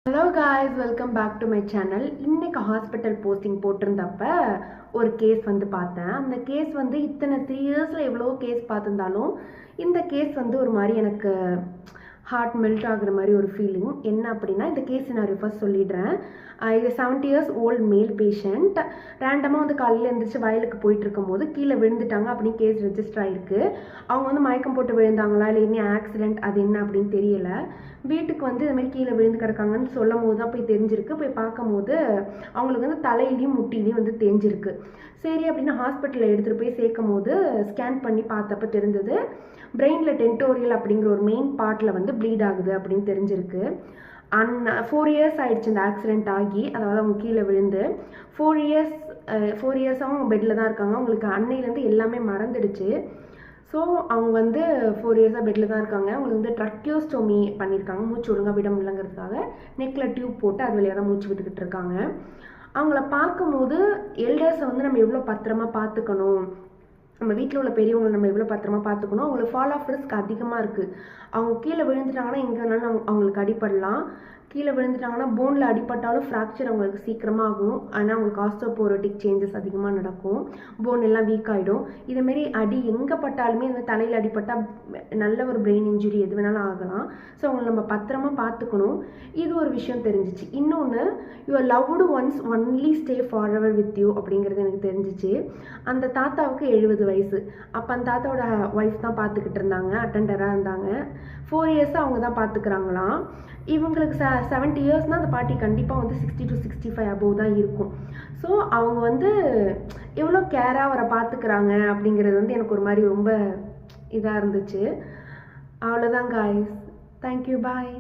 Hello guys, welcome back to my channel. இன்னைக்கு hospital posting போட்டிருந்தப்ப ஒரு case வந்து பார்த்தேன். அந்த கேஸ் வந்து இத்தனை 3 இயர்ஸில் எவ்வளோ கேஸ் பார்த்துருந்தாலும் இந்த கேஸ் வந்து ஒரு மாதிரி எனக்கு ஹார்ட் மெல்ட் ஆகுற மாதிரி ஒரு ஃபீலிங். என்ன அப்படின்னா, இந்த கேஸ் நான் ஃபர்ஸ்ட் சொல்லிடுறேன். இது 70 years old மேல் பேஷண்ட். ரேண்டமாக வந்து காலையில் எழுந்திரிச்சு வயலுக்கு போயிட்டு இருக்கும் போது கீழே விழுந்துட்டாங்க அப்படின்னு கேஸ் ரெஜிஸ்டர் ஆகிருக்கு. அவங்க வந்து மயக்கம் போட்டு விழுந்தாங்களா இல்லை என்ன ஆக்சிடென்ட் அது என்ன அப்படின்னு தெரியல. வீட்டுக்கு வந்து இது மாதிரி கீழே விழுந்து கிடக்காங்கன்னு சொல்லும் போது தான் போய் தெரிஞ்சிருக்கு. போய் பார்க்கும்போது அவங்களுக்கு வந்து தலையிலையும் முட்டிலையும் வந்து தெரிஞ்சிருக்கு. சரி அப்படின்னு ஹாஸ்பிட்டலில் எடுத்துகிட்டு போய் சேர்க்கும் போது ஸ்கேன் பண்ணி பார்த்தப்ப தெரிஞ்சது பிரெயினில் டென்டோரியல் அப்படிங்கிற ஒரு மெயின் பார்ட்டில் வந்து ப்ளீட் ஆகுது அப்படின்னு தெரிஞ்சிருக்கு. 4 years ஆயிடுச்சு இந்த ஆக்சிடென்ட் ஆகி, அதாவது அவங்க கீழே விழுந்து 4 இயர்ஸாகவும் அவங்க பெட்டில் தான் இருக்காங்க. அவங்களுக்கு அன்னையிலேருந்து எல்லாமே மறந்துடுச்சு. ஸோ அவங்க வந்து 4 இயர்ஸாக பெட்டில் தான் இருக்காங்க. அவங்களுக்கு வந்து ட்ரக்கியோஸ்டோமி பண்ணியிருக்காங்க, மூச்சு ஒழுங்காக விட முடியலங்கிறதுக்காக நெக்கில் டியூப் போட்டு அது வழியாக தான் மூச்சு விட்டுக்கிட்டு இருக்காங்க. அவங்கள பார்க்கும்போது எல்டர்ஸை வந்து நம்ம எவ்வளோ பத்திரமா பார்த்துக்கணும், நம்ம வீட்டில் உள்ள பெரியவங்களை நம்ம எவ்வளோ பத்திரமா பார்த்துக்கணும். அவங்களுக்கு ஃபால் ஆஃப் ரிஸ்க் அதிகமாக இருக்குது. அவங்க கீழே விழுந்துட்டாங்கன்னா எங்கே வேணாலும் அவங்களுக்கு அடிப்படலாம். கீழே விழுந்துட்டாங்கன்னா போனில் அடிப்பட்டாலும் ஃப்ராக்சர் அவங்களுக்கு சீக்கிரமாக ஆகும். ஆனால் அவங்களுக்கு ஆஸ்டோபோரோட்டிக் சேஞ்சஸ் அதிகமாக நடக்கும், போன் எல்லாம் வீக் ஆகிடும். இதுமாரி அடி எங்கே பட்டாலுமே இந்த தலையில் அடிப்பட்டால் நல்ல ஒரு பிரெயின் இன்ஜுரி எது வேணாலும் ஆகலாம். ஸோ அவங்களை நம்ம பத்திரமா பார்த்துக்கணும். இது ஒரு விஷயம் தெரிஞ்சிச்சு. இன்னொன்று, your loved once only stay for ever with you அப்படிங்கிறது எனக்கு தெரிஞ்சிச்சு. அந்த தாத்தாவுக்கு 70 வயசு. அப்போ அந்த தாத்தாவோட ஒய்ஃப் தான் பார்த்துக்கிட்டு இருந்தாங்க, அட்டெண்டராக இருந்தாங்க. 4 இயர்ஸாக அவங்க தான் பார்த்துக்கிறாங்களாம். இவங்களுக்கு 70 இயர்ஸ்னால் அந்த பாட்டி கண்டிப்பாக வந்து 60 to 65 அபோவ் தான் இருக்கும். ஸோ அவங்க வந்து எவ்வளோ கேராக அவரை பார்த்துக்கிறாங்க அப்படிங்கிறது வந்து எனக்கு ஒரு மாதிரி ரொம்ப இதாக இருந்துச்சு. அவ்வளோதான் காய்ஸ். தேங்க்யூ, பாய்.